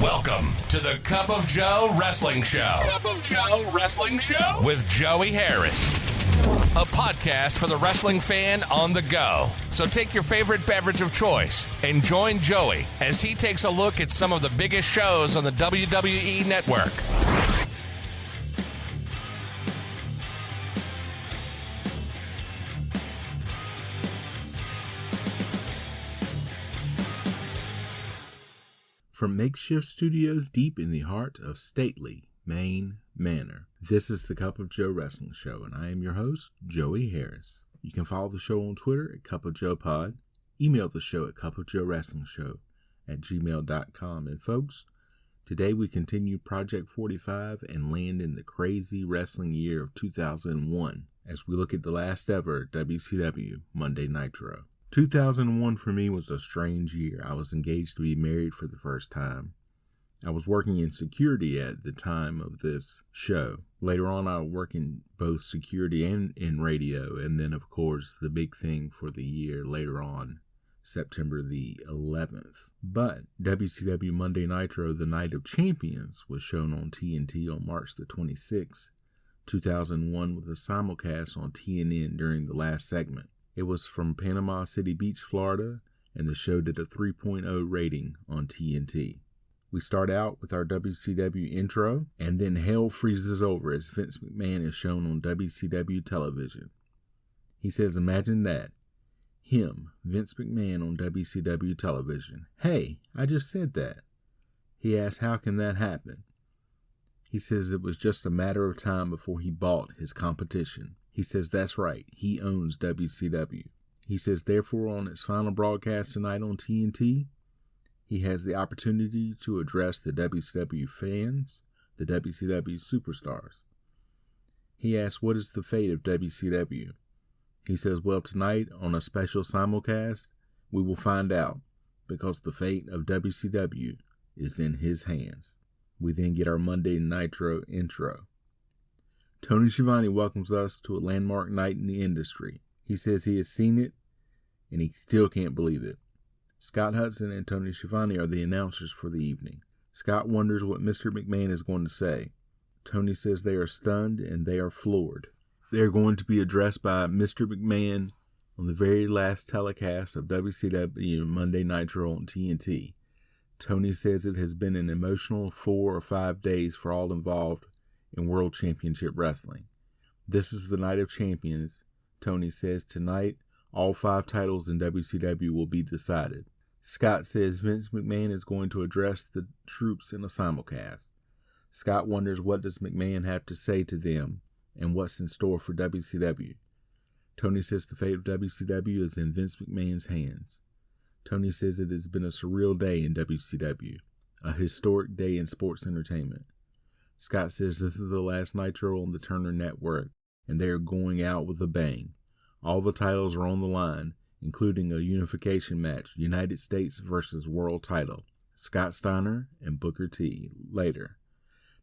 Welcome to the Cup of Joe Wrestling Show. Cup of Joe Wrestling Show? With Joey Harris. A podcast for the wrestling fan on the go. So take your favorite beverage of choice and join Joey as he takes a look at some of the biggest shows on the WWE Network. From makeshift studios deep in the heart of stately Maine Manor, this is the Cup of Joe Wrestling Show, and I am your host, Joey Harris. You can follow the show on Twitter at Cup of Joe Pod, email the show at cupofjoewrestlingshow@gmail.com, and folks, today we continue Project 45 and land in the crazy wrestling year of 2001 as we look at the last ever WCW Monday Nitro. 2001 for me was a strange year. I was engaged to be married for the first time. I was working in security at the time of this show. Later on, I would work in both security and in radio. And then, of course, the big thing for the year later on, September the 11th. But WCW Monday Nitro, the Night of Champions, was shown on TNT on March the 26th, 2001, with a simulcast on TNN during the last segment. It was from Panama City Beach, Florida, and the show did a 3.0 rating on TNT. We start out with our WCW intro, and then hell freezes over as Vince McMahon is shown on WCW television. He says, imagine that. Him, Vince McMahon on WCW television. Hey, I just said that. He asks, how can that happen? He says it was just a matter of time before he bought his competition. He says that's right, he owns WCW. He says therefore on its final broadcast tonight on TNT, he has the opportunity to address the WCW fans, the WCW superstars. He asks what is the fate of WCW? He says, well, tonight on a special simulcast, we will find out because the fate of WCW is in his hands. We then get our Monday Nitro intro. Tony Schiavone welcomes us to a landmark night in the industry. He says he has seen it, and he still can't believe it. Scott Hudson and Tony Schiavone are the announcers for the evening. Scott wonders what Mr. McMahon is going to say. Tony says they are stunned and they are floored. They are going to be addressed by Mr. McMahon on the very last telecast of WCW Monday Nitro on TNT. Tony says it has been an emotional 4 or 5 days for all involved in World Championship Wrestling. This is the Night of Champions. Tony says tonight all 5 titles in WCW will be decided. Scott says Vince McMahon is going to address the troops in a simulcast. Scott wonders what does McMahon have to say to them and what's in store for WCW. Tony says the fate of WCW is in Vince McMahon's hands. Tony says it has been a surreal day in WCW, a historic day in sports entertainment. Scott says this is the last Nitro on the Turner Network, and they are going out with a bang. All the titles are on the line, including a unification match, United States versus World title, Scott Steiner and Booker T, later.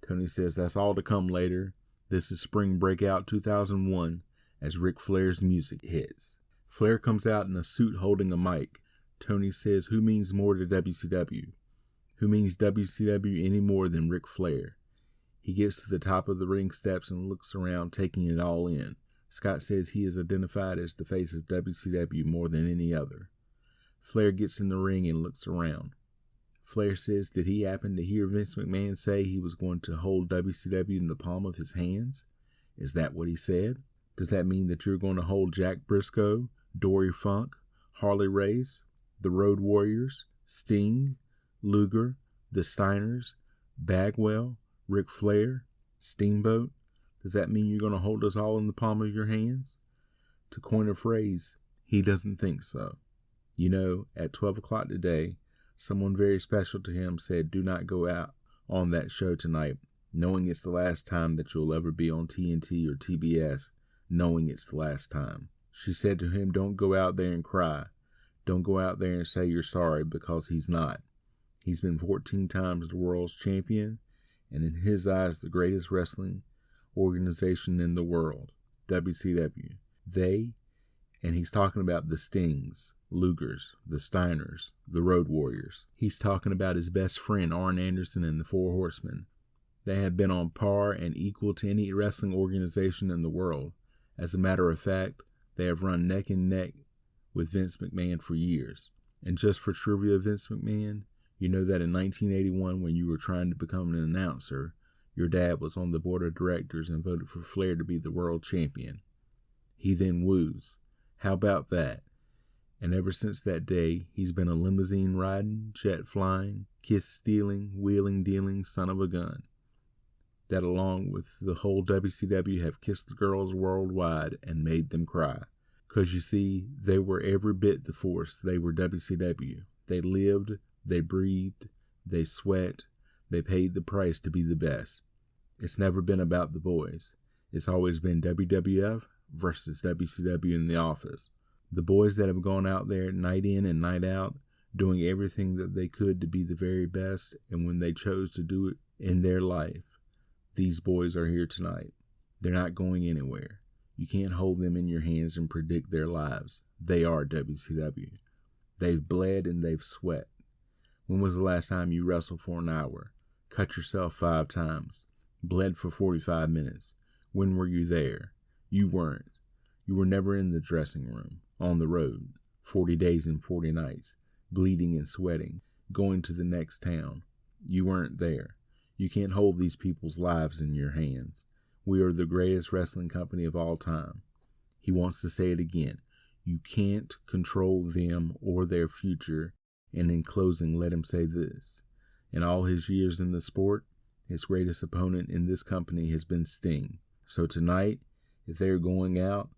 Tony says that's all to come later. This is Spring Breakout 2001 as Ric Flair's music hits. Flair comes out in a suit holding a mic. Tony says who means more to WCW? Who means WCW any more than Ric Flair? He gets to the top of the ring steps and looks around, taking it all in. Scott says he is identified as the face of WCW more than any other. Flair gets in the ring and looks around. Flair says, did he happen to hear Vince McMahon say he was going to hold WCW in the palm of his hands? Is that what he said? Does that mean that you're going to hold Jack Briscoe, Dory Funk, Harley Race, the Road Warriors, Sting, Luger, the Steiners, Bagwell, Ric Flair, Steamboat? Does that mean you're going to hold us all in the palm of your hands? To coin a phrase, he doesn't think so. You know, at 12 o'clock today, someone very special to him said, do not go out on that show tonight, knowing it's the last time that you'll ever be on TNT or TBS, knowing it's the last time. She said to him, don't go out there and cry. Don't go out there and say you're sorry, because he's not. He's been 14 times the world's champion, and in his eyes, the greatest wrestling organization in the world, WCW. They And he's talking about the Stings, Lugers, the Steiners, the Road Warriors. He's talking about his best friend, Arn Anderson, and the Four Horsemen. They have been on par and equal to any wrestling organization in the world. As a matter of fact, they have run neck and neck with Vince McMahon for years. And just for trivia, Vince McMahon, you know that in 1981, when you were trying to become an announcer, your dad was on the board of directors and voted for Flair to be the world champion. He then woos. How about that? And ever since that day, he's been a limousine riding, jet flying, kiss stealing, wheeling dealing son of a gun. That along with the whole WCW have kissed the girls worldwide and made them cry. 'Cause you see, they were every bit the force. They were WCW. They lived, they breathed, they sweat, they paid the price to be the best. It's never been about the boys. It's always been WWF versus WCW in the office. The boys that have gone out there night in and night out, doing everything that they could to be the very best, and when they chose to do it in their life, these boys are here tonight. They're not going anywhere. You can't hold them in your hands and predict their lives. They are WCW. They've bled and they've sweat. When was the last time you wrestled for an hour? Cut yourself 5 times. Bled for 45 minutes. When were you there? You weren't. You were never in the dressing room, on the road, 40 days and 40 nights, bleeding and sweating, going to the next town. You weren't there. You can't hold these people's lives in your hands. We are the greatest wrestling company of all time. He wants to say it again. You can't control them or their future. And in closing, let him say this. In all his years in the sport, his greatest opponent in this company has been Sting. So tonight, if they're going out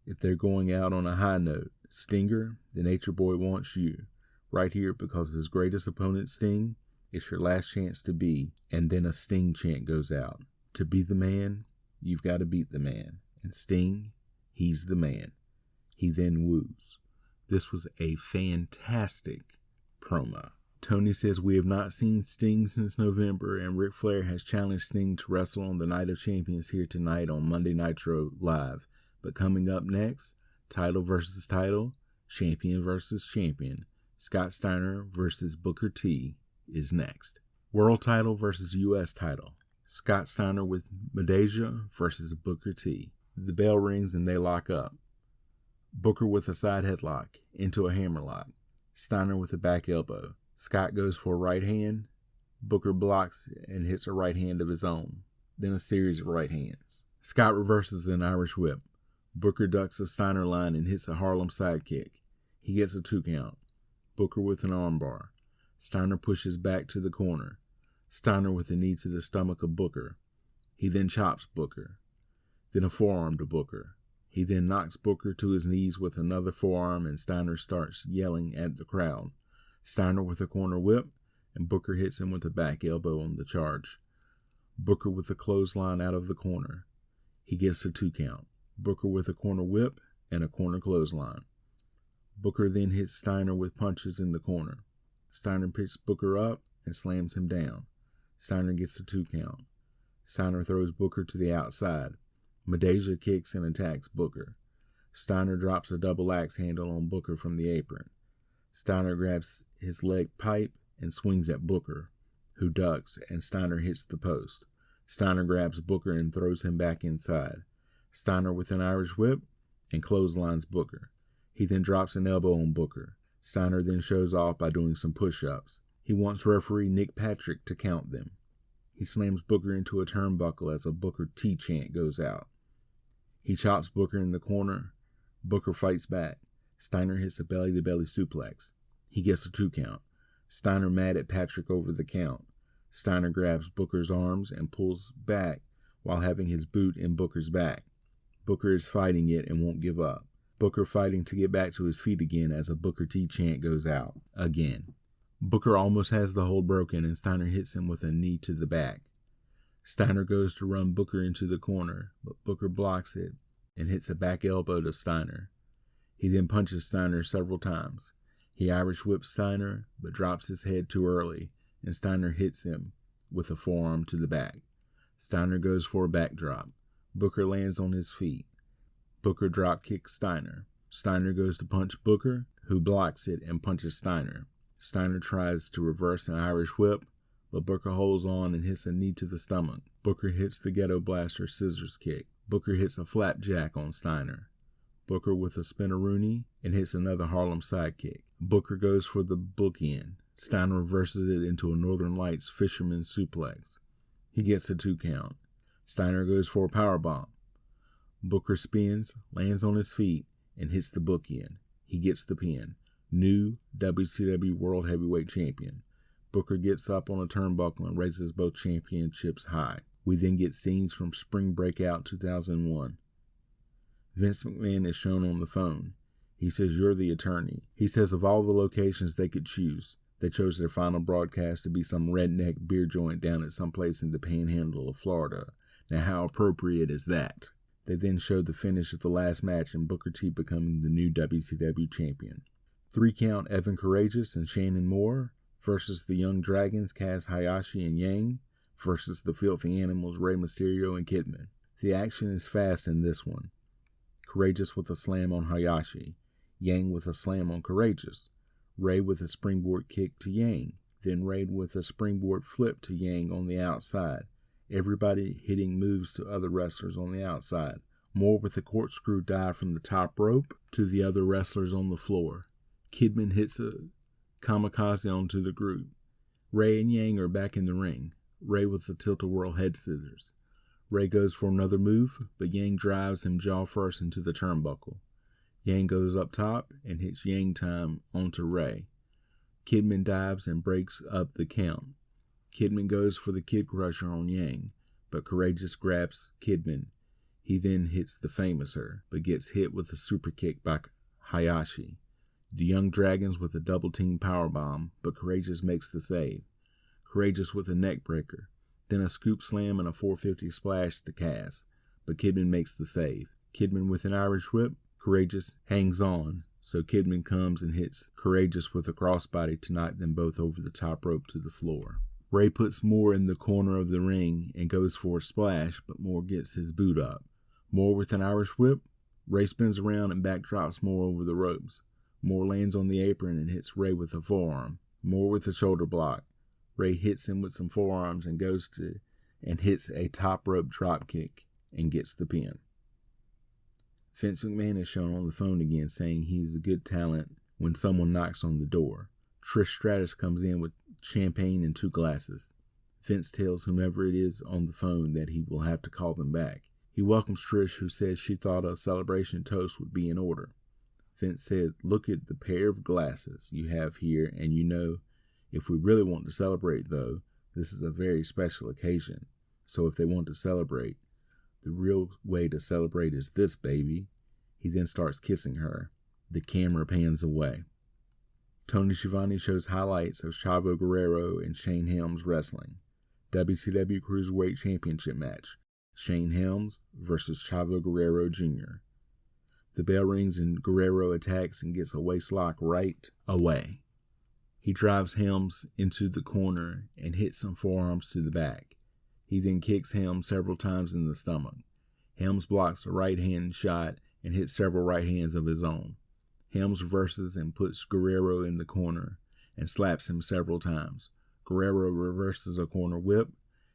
on a high note, Stinger, the Nature Boy wants you right here, because his greatest opponent, Sting, it's your last chance to be. And then a Sting chant goes out. To be the man, you've got to beat the man. And Sting, he's the man. He then woos. This was a fantastic promo. Tony says we have not seen Sting since November, and Ric Flair has challenged Sting to wrestle on the Night of Champions here tonight on Monday Nitro Live. But coming up next, title versus title, champion versus champion, Scott Steiner versus Booker T is next. World title versus U.S. title, Scott Steiner with Madeja versus Booker T. The bell rings and they lock up. Booker with a side headlock into a hammerlock. Steiner with a back elbow. Scott goes for a right hand. Booker blocks and hits a right hand of his own. Then a series of right hands. Scott reverses an Irish whip. Booker ducks a Steiner line and hits a Harlem sidekick. He gets a 2 count. Booker with an armbar. Steiner pushes back to the corner. Steiner with a knee to the stomach of Booker. He then chops Booker. Then a forearm to Booker. He then knocks Booker to his knees with another forearm, and Steiner starts yelling at the crowd. Steiner with a corner whip, and Booker hits him with a back elbow on the charge. Booker with a clothesline out of the corner. He gets a 2 count. Booker with a corner whip and a corner clothesline. Booker then hits Steiner with punches in the corner. Steiner picks Booker up and slams him down. Steiner gets a 2 count. Steiner throws Booker to the outside. Madeja kicks and attacks Booker. Steiner drops a double axe handle on Booker from the apron. Steiner grabs his leg pipe and swings at Booker, who ducks, and Steiner hits the post. Steiner grabs Booker and throws him back inside. Steiner with an Irish whip and clotheslines Booker. He then drops an elbow on Booker. Steiner then shows off by doing some push-ups. He wants referee Nick Patrick to count them. He slams Booker into a turnbuckle as a Booker T chant goes out. He chops Booker in the corner. Booker fights back. Steiner hits a belly-to-belly suplex. He gets a 2 count. Steiner mad at Patrick over the count. Steiner grabs Booker's arms and pulls back while having his boot in Booker's back. Booker is fighting it and won't give up. Booker fighting to get back to his feet again as a Booker T chant goes out again. Booker almost has the hold broken, and Steiner hits him with a knee to the back. Steiner goes to run Booker into the corner, but Booker blocks it and hits a back elbow to Steiner. He then punches Steiner several times. He Irish whips Steiner, but drops his head too early, and Steiner hits him with a forearm to the back. Steiner goes for a backdrop. Booker lands on his feet. Booker drop kicks Steiner. Steiner goes to punch Booker, who blocks it and punches Steiner. Steiner tries to reverse an Irish whip, but Booker holds on and hits a knee to the stomach. Booker hits the Ghetto Blaster scissors kick. Booker hits a flapjack on Steiner. Booker with a spinneroonie and hits another Harlem sidekick. Booker goes for the bookend. Steiner reverses it into a Northern Lights fisherman suplex. He gets a 2 count. Steiner goes for a powerbomb. Booker spins, lands on his feet, and hits the bookend. He gets the pin. New WCW World Heavyweight Champion. Booker gets up on a turnbuckle and raises both championships high. We then get scenes from Spring Breakout 2001. Vince McMahon is shown on the phone. He says, "You're the attorney." He says of all the locations they could choose, they chose their final broadcast to be some redneck beer joint down at some place in the panhandle of Florida. Now how appropriate is that? They then showed the finish of the last match and Booker T becoming the new WCW champion. 3 count Evan Courageous and Shannon Moore versus the Young Dragons Kaz Hayashi and Yang versus the Filthy Animals Rey Mysterio and Kidman. The action is fast in this one. Courageous with a slam on Hayashi, Yang with a slam on Courageous, Rey with a springboard kick to Yang, then Rey with a springboard flip to Yang on the outside. Everybody hitting moves to other wrestlers on the outside. Moore with a corkscrew dive from the top rope to the other wrestlers on the floor. Kidman hits a kamikaze onto the group. Rey and Yang are back in the ring. Rey with the tilt-a-whirl head scissors. Rey goes for another move, but Yang drives him jaw first into the turnbuckle. Yang goes up top and hits Yang time onto Rey. Kidman dives and breaks up the count. Kidman goes for the Kid Crusher on Yang, but Courageous grabs Kidman. He then hits the Famouser, but gets hit with a super kick by Hayashi. The Young Dragons with a double team powerbomb, but Courageous makes the save. Courageous with a neck breaker, then a scoop slam and a 450 splash to Kaz, but Kidman makes the save. Kidman with an Irish whip, Courageous hangs on, so Kidman comes and hits Courageous with a crossbody to knock them both over the top rope to the floor. Rey puts Moore in the corner of the ring and goes for a splash, but Moore gets his boot up. Moore with an Irish whip, Rey spins around and backdrops Moore over the ropes. Moore lands on the apron and hits Rey with a forearm. Moore with a shoulder block. Rey hits him with some forearms and goes to and hits a top rope drop kick and gets the pin. Vince McMahon is shown on the phone again saying he's a good talent when someone knocks on the door. Trish Stratus comes in with champagne and 2 glasses. Vince tells whomever it is on the phone that he will have to call them back. He welcomes Trish, who says she thought a celebration toast would be in order. Vince said, "Look at the pair of glasses you have here, and you know, if we really want to celebrate, though, this is a very special occasion. So if they want to celebrate, the real way to celebrate is this, baby." He then starts kissing her. The camera pans away. Tony Schiavone shows highlights of Chavo Guerrero and Shane Helms wrestling. WCW Cruiserweight Championship match. Shane Helms versus Chavo Guerrero Jr. The bell rings and Guerrero attacks and gets a waistlock right away. He drives Helms into the corner and hits some forearms to the back. He then kicks Helms several times in the stomach. Helms blocks a right hand shot and hits several right hands of his own. Helms reverses and puts Guerrero in the corner and slaps him several times. Guerrero reverses a corner whip.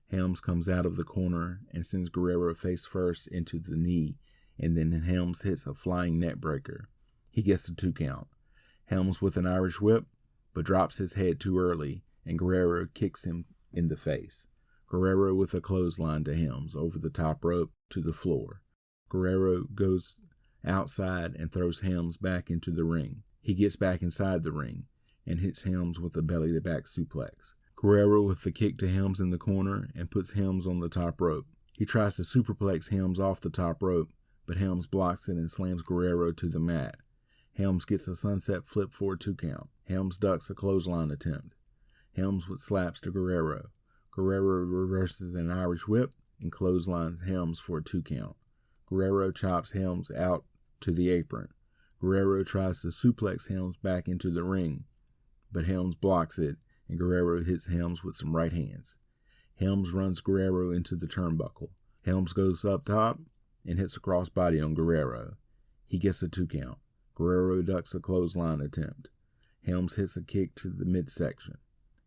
Helms comes out of the corner and sends Guerrero face first into the knee, and then Helms hits a flying net breaker. He gets a 2 count. Helms with an Irish whip, but drops his head too early, and Guerrero kicks him in the face. Guerrero with a clothesline to Helms over the top rope to the floor. Guerrero goes outside and throws Helms back into the ring. He gets back inside the ring and hits Helms with a belly-to-back suplex. Guerrero with the kick to Helms in the corner and puts Helms on the top rope. He tries to superplex Helms off the top rope, but Helms blocks it and slams Guerrero to the mat. Helms gets a sunset flip for a 2 count. Helms ducks a clothesline attempt. Helms with slaps to Guerrero. Guerrero reverses an Irish whip and clotheslines Helms for a 2 count. Guerrero chops Helms out to the apron. Guerrero tries to suplex Helms back into the ring, but Helms blocks it, and Guerrero hits Helms with some right hands. Helms runs Guerrero into the turnbuckle. Helms goes up top and hits a crossbody on Guerrero. He gets a 2 count. Guerrero ducks a clothesline attempt. Helms hits a kick to the midsection.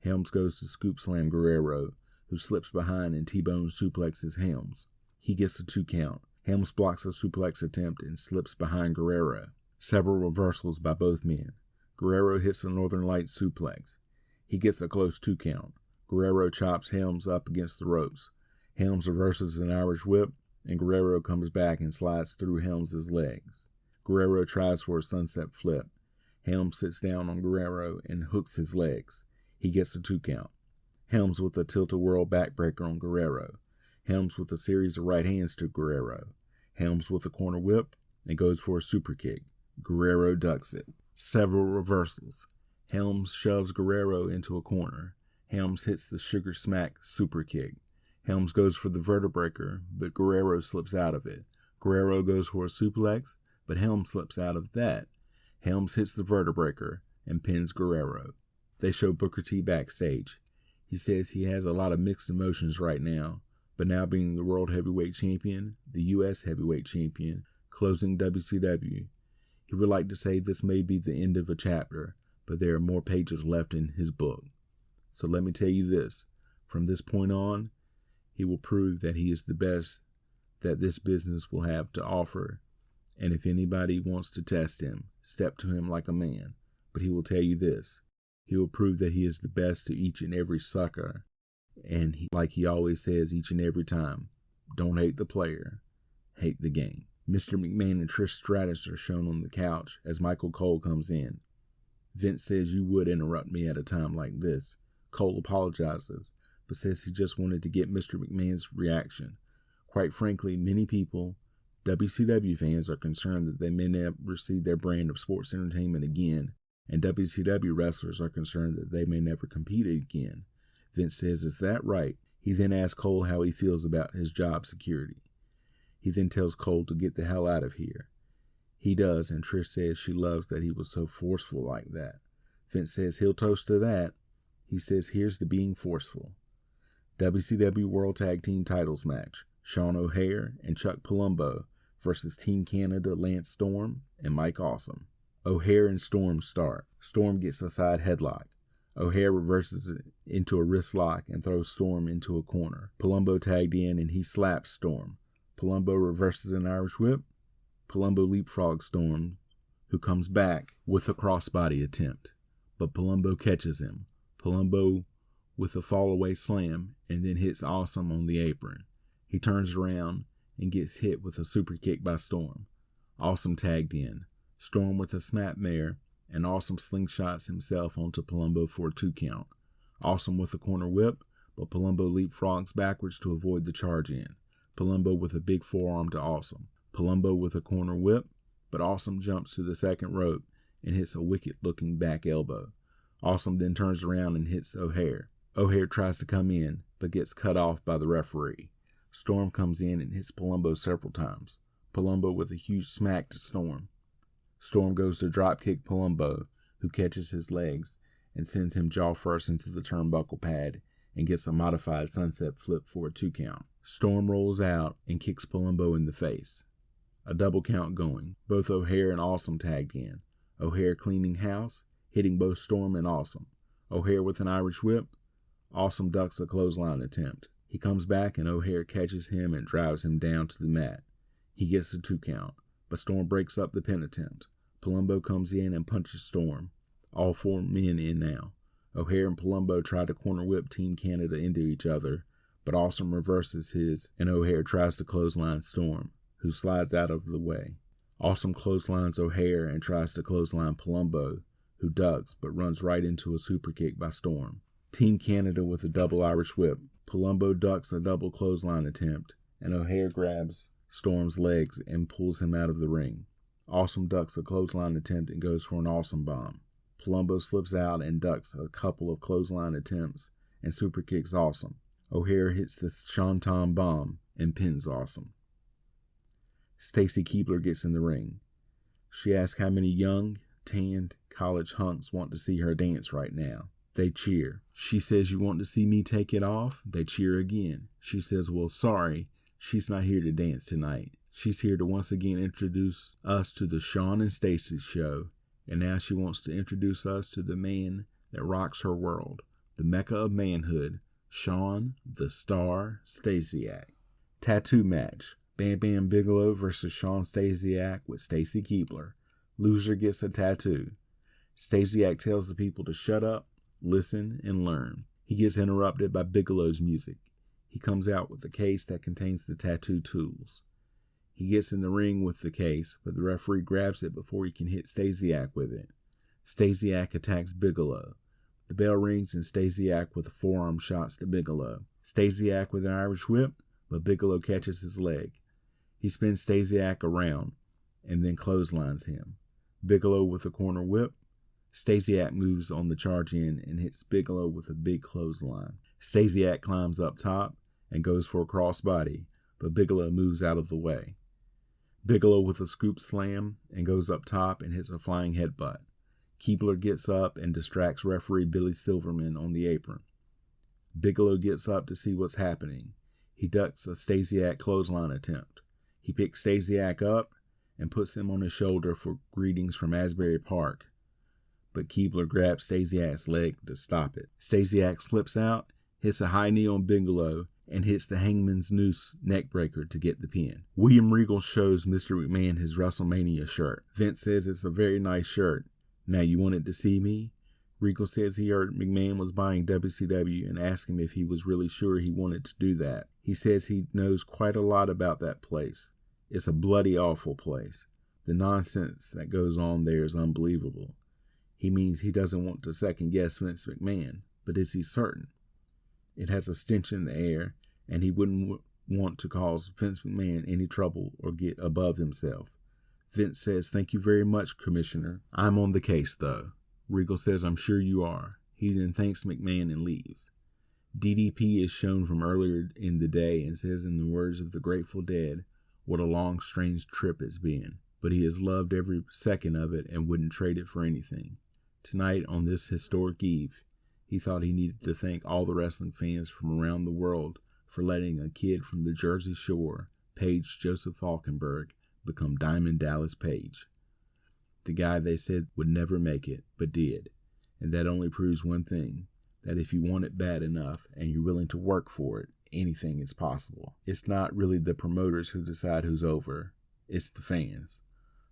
Helms goes to scoop slam Guerrero, who slips behind and T-bone suplexes Helms. He gets a 2 count. Helms blocks a suplex attempt and slips behind Guerrero. Several reversals by both men. Guerrero hits a Northern Lights suplex. He gets a close 2 count. Guerrero chops Helms up against the ropes. Helms reverses an Irish whip, and Guerrero comes back and slides through Helms' legs. Guerrero tries for a sunset flip. Helms sits down on Guerrero and hooks his legs. He gets a 2 count. Helms with a tilt-a-whirl backbreaker on Guerrero. Helms with a series of right hands to Guerrero. Helms with a corner whip and goes for a super kick. Guerrero ducks it. Several reversals. Helms shoves Guerrero into a corner. Helms hits the sugar smack super kick. Helms goes for the vertebreaker, but Guerrero slips out of it. Guerrero goes for a suplex, but Helms slips out of that. Helms hits the vertebreaker and pins Guerrero. They show Booker T backstage. He says he has a lot of mixed emotions right now, but now being the World Heavyweight Champion, the U.S. Heavyweight Champion, closing WCW, he would like to say this may be the end of a chapter, but there are more pages left in his book. So let me tell you this, from this point on, he will prove that he is the best that this business will have to offer, and if anybody wants to test him, step to him like a man. But he will tell you this, he will prove that he is the best to each and every sucker, and like he always says each and every time, don't hate the player, hate the game. Mr. McMahon and Trish Stratus are shown on the couch as Michael Cole comes in. Vince says you would interrupt me at a time like this. Cole apologizes, but says he just wanted to get Mr. McMahon's reaction. Quite frankly, many people, WCW fans, are concerned that they may never see their brand of sports entertainment again, and WCW wrestlers are concerned that they may never compete again. Vince says, is that right? He then asks Cole how he feels about his job security. He then tells Cole to get the hell out of here. He does, and Trish says she loves that he was so forceful like that. Vince says he'll toast to that. He says here's to being forceful. WCW World Tag Team Titles match. Sean O'Haire and Chuck Palumbo versus Team Canada Lance Storm and Mike Awesome. O'Haire and Storm start. Storm gets a side headlock. O'Haire reverses it into a wrist lock and throws Storm into a corner. Palumbo tagged in and he slaps Storm. Palumbo reverses an Irish whip. Palumbo leapfrogs Storm, who comes back with a crossbody attempt, but Palumbo catches him. Palumbo with a fallaway slam and then hits Awesome on the apron. He turns around and gets hit with a super kick by Storm. Awesome tagged in. Storm with a snapmare, and Awesome slingshots himself onto Palumbo for a 2 count. Awesome with a corner whip, but Palumbo leapfrogs backwards to avoid the charge in. Palumbo with a big forearm to Awesome. Palumbo with a corner whip, but Awesome jumps to the second rope and hits a wicked-looking back elbow. Awesome then turns around and hits O'Haire. O'Haire tries to come in, but gets cut off by the referee. Storm comes in and hits Palumbo several times. Palumbo with a huge smack to Storm. Storm goes to dropkick Palumbo, who catches his legs and sends him jaw first into the turnbuckle pad and gets a modified sunset flip for a 2 count. Storm rolls out and kicks Palumbo in the face. A double count going. Both O'Haire and Awesome tagged in. O'Haire cleaning house, hitting both Storm and Awesome. O'Haire with an Irish whip. Awesome ducks a clothesline attempt. He comes back and O'Haire catches him and drives him down to the mat. He gets a 2 count, but Storm breaks up the pin attempt. Palumbo comes in and punches Storm. All 4 men in now. O'Haire and Palumbo try to corner whip Team Canada into each other, but Awesome reverses his and O'Haire tries to clothesline Storm, who slides out of the way. Awesome clotheslines O'Haire and tries to clothesline Palumbo, who ducks but runs right into a super kick by Storm. Team Canada with a double Irish whip. Palumbo ducks a double clothesline attempt, and O'Haire grabs Storm's legs and pulls him out of the ring. Awesome ducks a clothesline attempt and goes for an Awesome bomb. Palumbo slips out and ducks a couple of clothesline attempts and super kicks Awesome. O'Haire hits the Shanton bomb and pins Awesome. Stacy Keibler gets in the ring. She asks how many young, tanned college hunks want to see her dance right now. They cheer. She says, you want to see me take it off? They cheer again. She says, well, sorry, she's not here to dance tonight. She's here to once again introduce us to the Sean and Stacy show, and now she wants to introduce us to the man that rocks her world, the mecca of manhood, Sean the Star Stasiak. Tattoo match, Bam Bam Bigelow versus Sean Stasiak with Stacy Keibler. Loser gets a tattoo. Stasiak tells the people to shut up, listen, and learn. He gets interrupted by Bigelow's music. He comes out with the case that contains the tattoo tools. He gets in the ring with the case, but the referee grabs it before he can hit Stasiak with it. Stasiak attacks Bigelow. The bell rings and Stasiak with a forearm shots to Bigelow. Stasiak with an Irish whip, but Bigelow catches his leg. He spins Stasiak around and then clotheslines him. Bigelow with a corner whip. Stasiak moves on the charge in and hits Bigelow with a big clothesline. Stasiak climbs up top and goes for a crossbody, but Bigelow moves out of the way. Bigelow with a scoop slam and goes up top and hits a flying headbutt. Keibler gets up and distracts referee Billy Silverman on the apron. Bigelow gets up to see what's happening. He ducks a Stasiak clothesline attempt. He picks Stasiak up and puts him on his shoulder for greetings from Asbury Park, but Keibler grabs Stasiak's leg to stop it. Stasiak slips out, hits a high knee on Bigelow, and hits the Hangman's Noose neckbreaker to get the pin. William Regal shows Mr. McMahon his WrestleMania shirt. Vince says it's a very nice shirt. Now you wanted to see me? Regal says he heard McMahon was buying WCW and asked him if he was really sure he wanted to do that. He says he knows quite a lot about that place. It's a bloody awful place. The nonsense that goes on there is unbelievable. He means he doesn't want to second guess Vince McMahon, but is he certain? It has a stench in the air, and he wouldn't want to cause Vince McMahon any trouble or get above himself. Vince says, "Thank you very much, Commissioner. I'm on the case, though." Regal says, "I'm sure you are." He then thanks McMahon and leaves. DDP is shown from earlier in the day and says, in the words of the Grateful Dead, "What a long, strange trip it's been. But he has loved every second of it and wouldn't trade it for anything." Tonight, on this historic eve, he thought he needed to thank all the wrestling fans from around the world for letting a kid from the Jersey Shore, Page Joseph Falkenberg, become Diamond Dallas Page. The guy they said would never make it, but did. And that only proves one thing, that if you want it bad enough and you're willing to work for it, anything is possible. It's not really the promoters who decide who's over, it's the fans.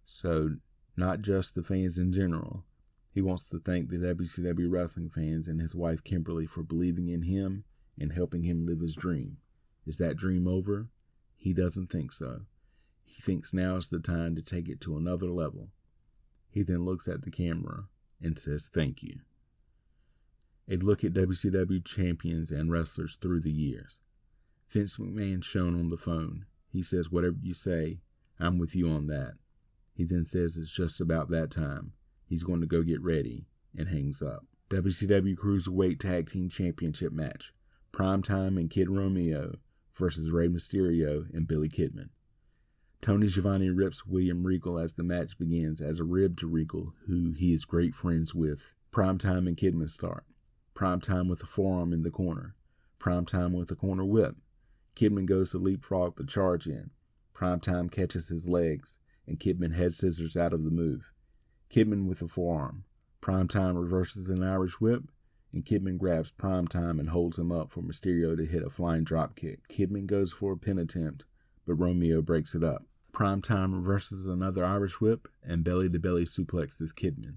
So, not just the fans in general. He wants to thank the WCW wrestling fans and his wife Kimberly for believing in him and helping him live his dream. Is that dream over? He doesn't think so. He thinks now is the time to take it to another level. He then looks at the camera and says, "Thank you." A look at WCW champions and wrestlers through the years. Vince McMahon shown on the phone. He says, "Whatever you say, I'm with you on that." He then says it's just about that time. He's going to go get ready, and hangs up. WCW Cruiserweight Tag Team Championship match. Primetime and Kid Romeo versus Rey Mysterio and Billy Kidman. Tony Schiavone rips William Regal as the match begins as a rib to Regal, who he is great friends with. Primetime and Kidman start. Primetime with a forearm in the corner. Primetime with a corner whip. Kidman goes to leapfrog the charge in. Primetime catches his legs, and Kidman head scissors out of the move. Kidman with a forearm. Primetime reverses an Irish whip, and Kidman grabs Primetime and holds him up for Mysterio to hit a flying dropkick. Kidman goes for a pin attempt, but Romeo breaks it up. Primetime reverses another Irish whip and belly-to-belly suplexes Kidman.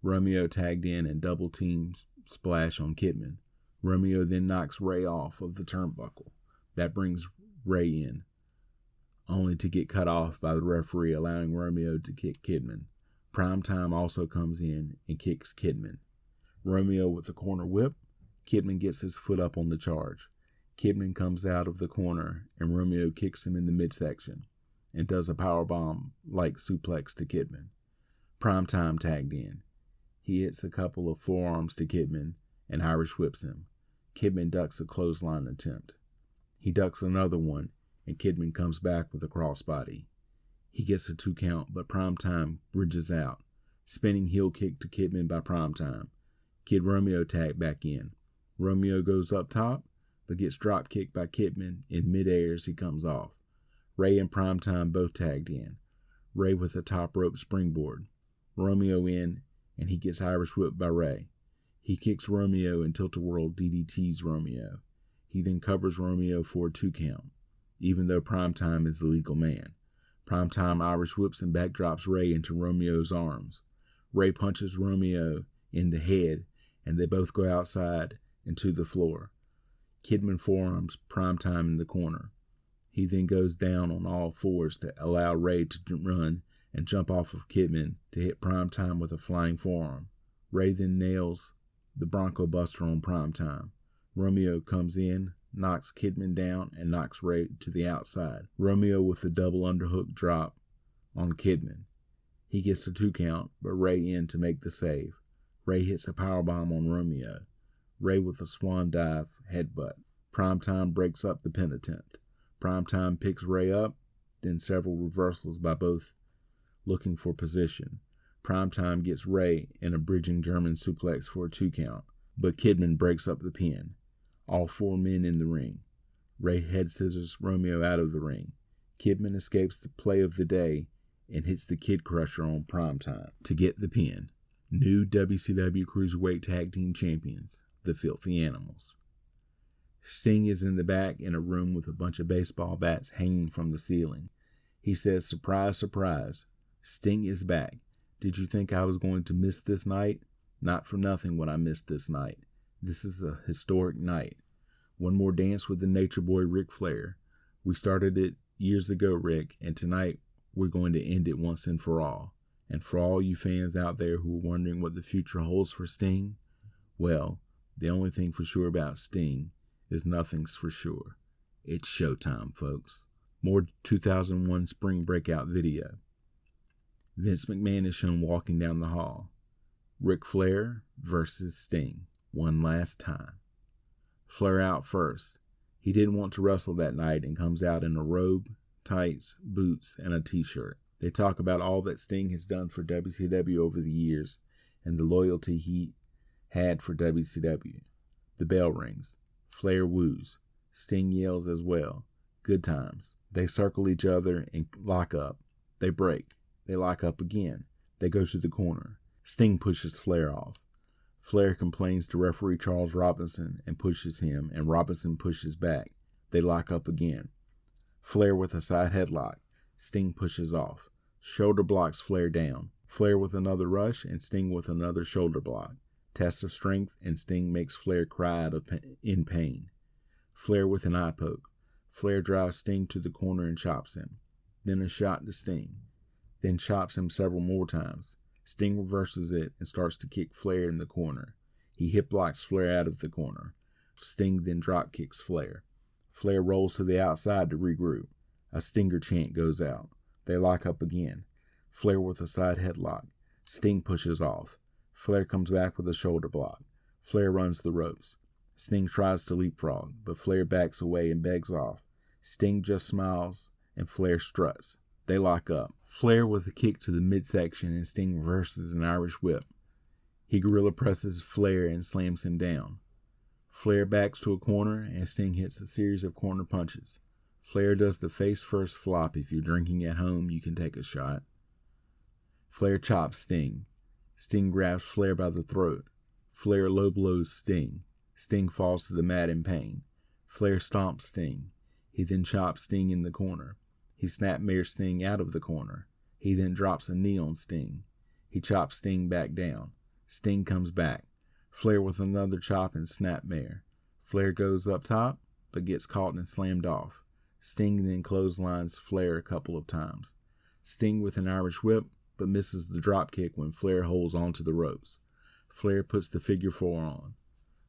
Romeo tagged in and double teams splash on Kidman. Romeo then knocks Ray off of the turnbuckle. That brings Ray in, only to get cut off by the referee, allowing Romeo to kick Kidman. Primetime also comes in and kicks Kidman. Romeo with the corner whip. Kidman gets his foot up on the charge. Kidman comes out of the corner and Romeo kicks him in the midsection and does a powerbomb-like suplex to Kidman. Primetime tagged in. He hits a couple of forearms to Kidman and Irish whips him. Kidman ducks a clothesline attempt. He ducks another one and Kidman comes back with a crossbody. He gets a 2 count, but Primetime bridges out. Spinning heel kick to Kidman by Primetime. Kid Romeo tagged back in. Romeo goes up top, but gets drop kicked by Kidman in midair as he comes off. Ray and Primetime both tagged in. Ray with a top rope springboard. Romeo in, and he gets Irish whipped by Ray. He kicks Romeo and Tilt-A-Whirl DDTs Romeo. He then covers Romeo for a 2 count, even though Primetime is the legal man. Primetime Irish whips and backdrops Ray into Romeo's arms. Ray punches Romeo in the head, and they both go outside and to the floor. Kidman forearms Primetime in the corner. He then goes down on all fours to allow Ray to run and jump off of Kidman to hit Primetime with a flying forearm. Ray then nails the Bronco Buster on Primetime. Romeo comes in, knocks Kidman down, and knocks Ray to the outside. Romeo with a double underhook drop on Kidman. He gets a 2 count, but Ray in to make the save. Ray hits a powerbomb on Romeo. Ray with a swan dive headbutt. Primetime breaks up the pin attempt. Primetime picks Ray up, then several reversals by both looking for position. Primetime gets Ray in a bridging German suplex for a 2 count, but Kidman breaks up the pin. All 4 men in the ring. Ray head scissors Romeo out of the ring. Kidman escapes the play of the day and hits the Kid Crusher on Primetime to get the pin. New WCW Cruiserweight Tag Team Champions, the Filthy Animals. Sting is in the back in a room with a bunch of baseball bats hanging from the ceiling. He says, "Surprise, surprise. Sting is back. Did you think I was going to miss this night? Not for nothing would I miss this night. This is a historic night. One more dance with the Nature Boy Ric Flair. We started it years ago, Rick, and tonight we're going to end it once and for all. And for all you fans out there who are wondering what the future holds for Sting, well, the only thing for sure about Sting is nothing's for sure. It's showtime, folks." More 2001 Spring Breakout video. Vince McMahon is shown walking down the hall. Ric Flair versus Sting. One last time. Flair out first. He didn't want to wrestle that night and comes out in a robe, tights, boots, and a t-shirt. They talk about all that Sting has done for WCW over the years and the loyalty he had for WCW. The bell rings. Flair woos. Sting yells as well. Good times. They circle each other and lock up. They break. They lock up again. They go to the corner. Sting pushes Flair off. Flair complains to referee Charles Robinson and pushes him, and Robinson pushes back. They lock up again. Flair with a side headlock. Sting pushes off. Shoulder blocks Flair down. Flair with another rush and Sting with another shoulder block. Test of strength, and Sting makes Flair cry out in pain. Flair with an eye poke. Flair drives Sting to the corner and chops him. Then a shot to Sting. Then chops him several more times. Sting reverses it and starts to kick Flair in the corner. He hip blocks Flair out of the corner. Sting then drop kicks Flair. Flair rolls to the outside to regroup. A Stinger chant goes out. They lock up again. Flair with a side headlock. Sting pushes off. Flair comes back with a shoulder block. Flair runs the ropes. Sting tries to leapfrog, but Flair backs away and begs off. Sting just smiles, and Flair struts. They lock up. Flair with a kick to the midsection, and Sting reverses an Irish whip. He gorilla presses Flair and slams him down. Flair backs to a corner, and Sting hits a series of corner punches. Flair does the face-first flop. If you're drinking at home, you can take a shot. Flair chops Sting. Sting grabs Flair by the throat. Flair low blows Sting. Sting falls to the mat in pain. Flair stomps Sting. He then chops Sting in the corner. He snapmares Sting out of the corner. He then drops a knee on Sting. He chops Sting back down. Sting comes back. Flair with another chop and snapmare. Flair goes up top, but gets caught and slammed off. Sting then clotheslines Flair a couple of times. Sting with an Irish whip, but misses the drop kick when Flair holds onto the ropes. Flair puts the figure four on.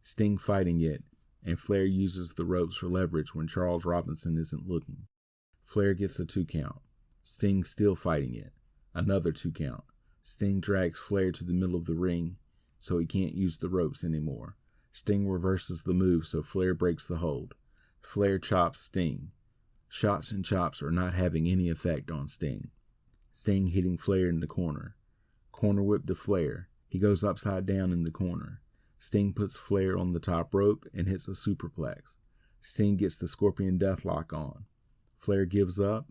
Sting fighting it, and Flair uses the ropes for leverage when Charles Robinson isn't looking. Flair gets a 2 count. Sting still fighting it. Another 2 count. Sting drags Flair to the middle of the ring so he can't use the ropes anymore. Sting reverses the move so Flair breaks the hold. Flair chops Sting. Shots and chops are not having any effect on Sting. Sting hitting Flair in the corner. Corner whip to Flair. He goes upside down in the corner. Sting puts Flair on the top rope and hits a superplex. Sting gets the Scorpion Deathlock on. Flair gives up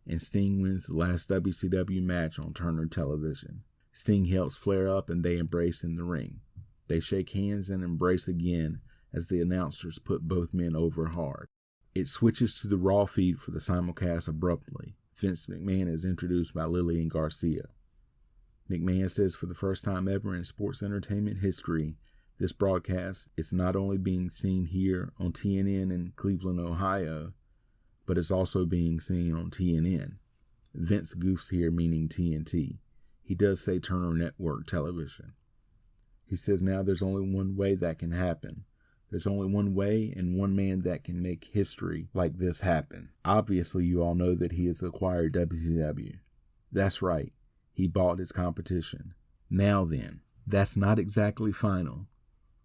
and Sting wins the last WCW match on Turner Television. Sting helps Flair up and they embrace in the ring. They shake hands and embrace again as the announcers put both men over hard. It switches to the Raw feed for the simulcast abruptly. Vince McMahon is introduced by Lillian Garcia. McMahon says for the first time ever in sports entertainment history, this broadcast is not only being seen here on TNN in Cleveland, Ohio, but it's also being seen on TNN. Vince goofs here, meaning TNT. He does say Turner Network Television. He says now there's only one way that can happen. There's only one way and one man that can make history like this happen. Obviously, you all know that he has acquired WCW. That's right. He bought his competition. Now then, that's not exactly final.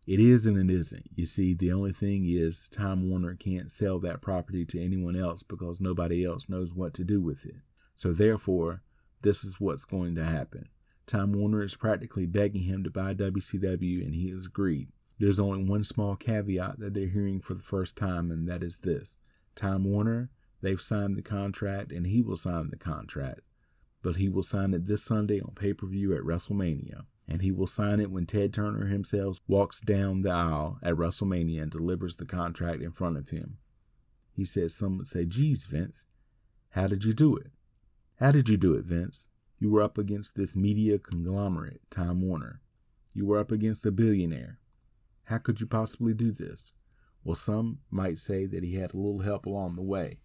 It is and it isn't. You see, the only thing is Time Warner can't sell that property to anyone else because nobody else knows what to do with it. So therefore, this is what's going to happen. Time Warner is practically begging him to buy WCW and he has agreed. There's only one small caveat that they're hearing for the first time, and that is this. Time Warner, they've signed the contract and he will sign the contract. But he will sign it this Sunday on pay-per-view at WrestleMania. And he will sign it when Ted Turner himself walks down the aisle at WrestleMania and delivers the contract in front of him. He says some would say, geez, Vince, how did you do it? How did you do it, Vince? You were up against this media conglomerate, Time Warner. You were up against a billionaire. How could you possibly do this? Well, some might say that he had a little help along the way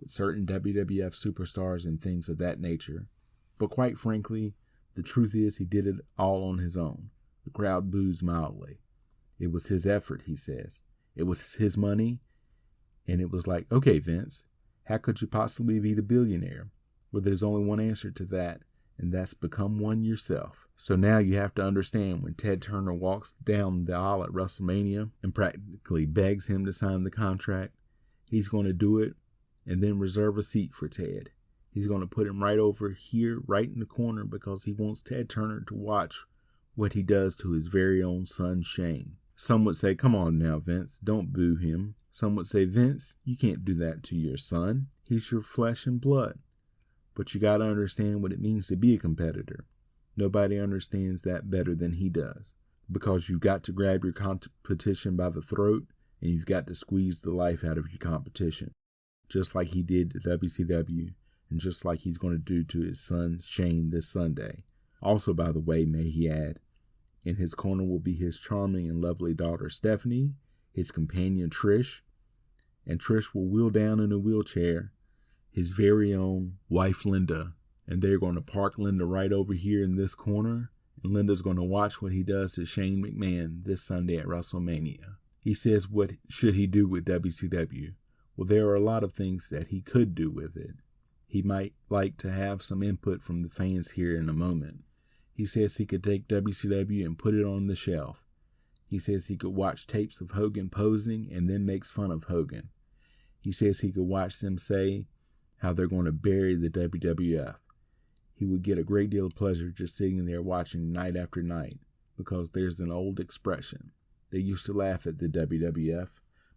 with certain WWF superstars and things of that nature. But quite frankly, the truth is he did it all on his own. The crowd boos mildly. It was his effort, he says. It was his money. And it was like, okay, Vince, how could you possibly be the billionaire? Well, there's only one answer to that, and that's become one yourself. So now you have to understand when Ted Turner walks down the aisle at WrestleMania and practically begs him to sign the contract, he's going to do it and then reserve a seat for Ted. He's going to put him right over here, right in the corner, because he wants Ted Turner to watch what he does to his very own son, Shane. Some would say, come on now, Vince, don't boo him. Some would say, Vince, you can't do that to your son. He's your flesh and blood. But you got to understand what it means to be a competitor. Nobody understands that better than he does. Because you've got to grab your competition by the throat, and you've got to squeeze the life out of your competition. Just like he did to WCW. And just like he's going to do to his son Shane this Sunday. Also, by the way, may he add, in his corner will be his charming and lovely daughter Stephanie, his companion Trish, and Trish will wheel down in a wheelchair his very own wife Linda, and they're going to park Linda right over here in this corner, and Linda's going to watch what he does to Shane McMahon this Sunday at WrestleMania. He says, what should he do with WCW? Well, there are a lot of things that he could do with it. He might like to have some input from the fans here in a moment. He says he could take WCW and put it on the shelf. He says he could watch tapes of Hogan posing and then makes fun of Hogan. He says he could watch them say how they're going to bury the WWF. He would get a great deal of pleasure just sitting there watching night after night, because there's an old expression. They used to laugh at the WWF,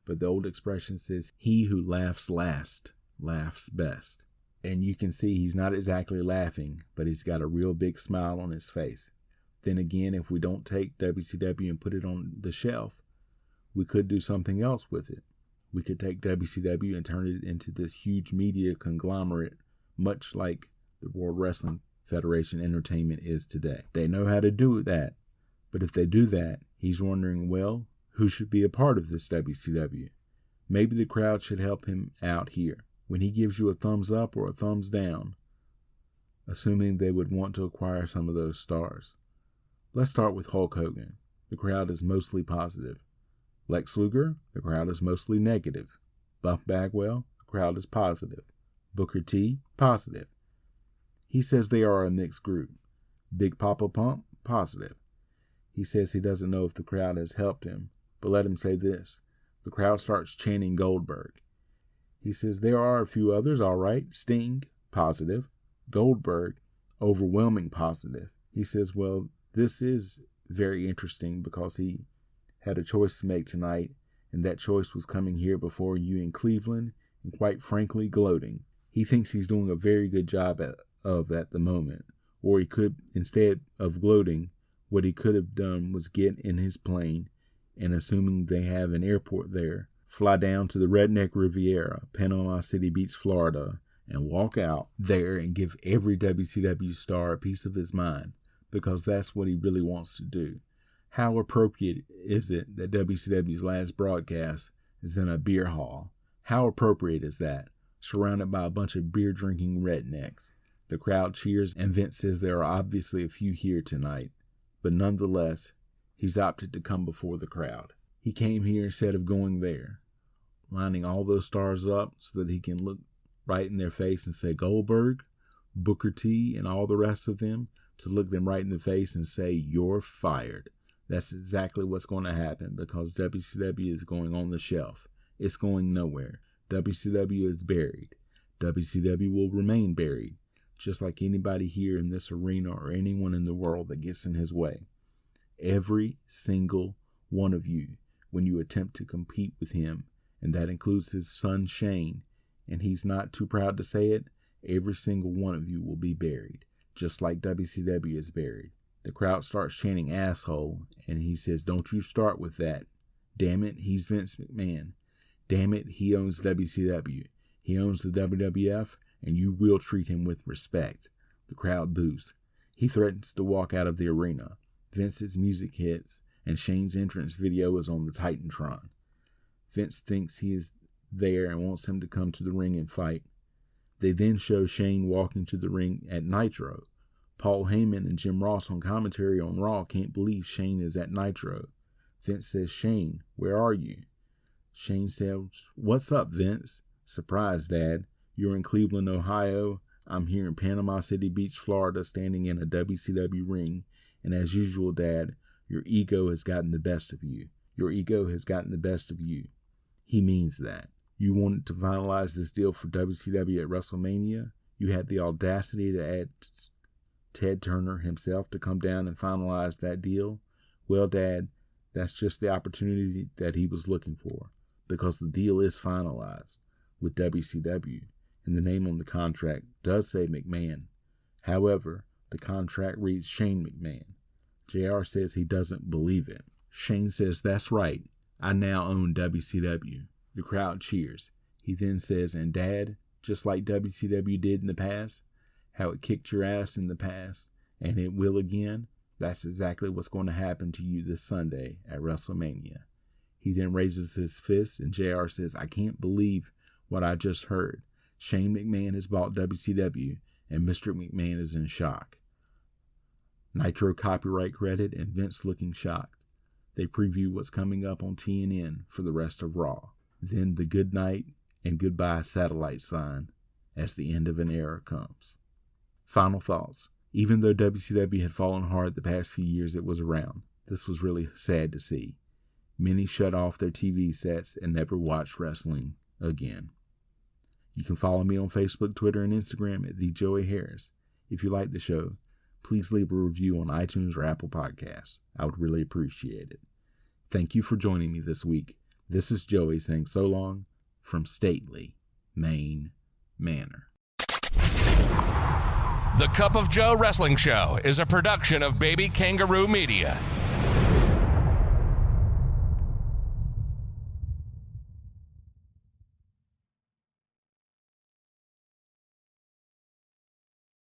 but the old expression says, he who laughs last laughs best. And you can see he's not exactly laughing, but he's got a real big smile on his face. Then again, if we don't take WCW and put it on the shelf, we could do something else with it. We could take WCW and turn it into this huge media conglomerate, much like the World Wrestling Federation Entertainment is today. They know how to do that. But if they do that, he's wondering, well, who should be a part of this WCW? Maybe the crowd should help him out here. When he gives you a thumbs up or a thumbs down, assuming they would want to acquire some of those stars. Let's start with Hulk Hogan. The crowd is mostly positive. Lex Luger, the crowd is mostly negative. Buff Bagwell, the crowd is positive. Booker T, positive. He says they are a mixed group. Big Papa Pump, positive. He says he doesn't know if the crowd has helped him, but let him say this. The crowd starts chanting Goldberg. He says there are a few others, all right. Sting, positive. Goldberg, overwhelming positive. He says, well, this is very interesting because he had a choice to make tonight, and that choice was coming here before you in Cleveland, and quite frankly, gloating. he thinks he's doing a very good job at the moment. Or he could, instead of gloating, what he could have done was get in his plane and, assuming they have an airport there, fly down to the Redneck Riviera, Panama City Beach, Florida, and walk out there and give every WCW star a piece of his mind, because that's what he really wants to do. How appropriate is it that WCW's last broadcast is in a beer hall? How appropriate is that? Surrounded by a bunch of beer-drinking rednecks. The crowd cheers, and Vince says there are obviously a few here tonight, but nonetheless, he's opted to come before the crowd. He came here instead of going there, lining all those stars up so that he can look right in their face and say Goldberg, Booker T, and all the rest of them, to look them right in the face and say, "You're fired." That's exactly what's going to happen, because WCW is going on the shelf. It's going nowhere. WCW is buried. WCW will remain buried, just like anybody here in this arena or anyone in the world that gets in his way. Every single one of you, when you attempt to compete with him, and that includes his son Shane, and he's not too proud to say it, every single one of you will be buried, just like WCW is buried. The crowd starts chanting asshole, and he says, "Don't you start with that. Damn it, he's Vince McMahon. Damn it, he owns WCW. He owns the WWF, and you will treat him with respect." The crowd boos. He threatens to walk out of the arena. Vince's music hits, and Shane's entrance video is on the Titantron. Vince thinks he is there and wants him to come to the ring and fight. They then show Shane walking to the ring at Nitro. Paul Heyman and Jim Ross on commentary on Raw can't believe Shane is at Nitro. Vince says, "Shane, where are you?" Shane says, "What's up, Vince?" "Surprise, Dad. You're in Cleveland, Ohio. I'm here in Panama City Beach, Florida, standing in a WCW ring. And as usual, Dad, your ego has gotten the best of you. Your ego has gotten the best of you." He means that. You wanted to finalize this deal for WCW at WrestleMania. You had the audacity to add Ted Turner himself to come down and finalize that deal. Well, Dad, that's just the opportunity that he was looking for, because the deal is finalized with WCW, and the name on the contract does say McMahon. However, the contract reads Shane McMahon. JR says he doesn't believe it. Shane says, "That's right. I now own WCW." The crowd cheers. He then says, "And Dad, just like WCW did in the past, how it kicked your ass in the past, and it will again, that's exactly what's going to happen to you this Sunday at WrestleMania." He then raises his fist, and JR says, "I can't believe what I just heard. Shane McMahon has bought WCW, and Mr. McMahon is in shock." Nitro copyright credit, and Vince looking shocked. They preview what's coming up on TNN for the rest of Raw. Then the good night and goodbye satellite sign as the end of an era comes. Final thoughts. Even though WCW had fallen hard the past few years it was around, this was really sad to see. Many shut off their TV sets and never watched wrestling again. You can follow me on Facebook, Twitter, and Instagram at @TheJoeyHarris. If you like the show, please leave a review on iTunes or Apple Podcasts. I would really appreciate it. Thank you for joining me this week. This is Joey saying so long from stately Maine Manor. The Cup of Joe Wrestling Show is a production of Baby Kangaroo Media.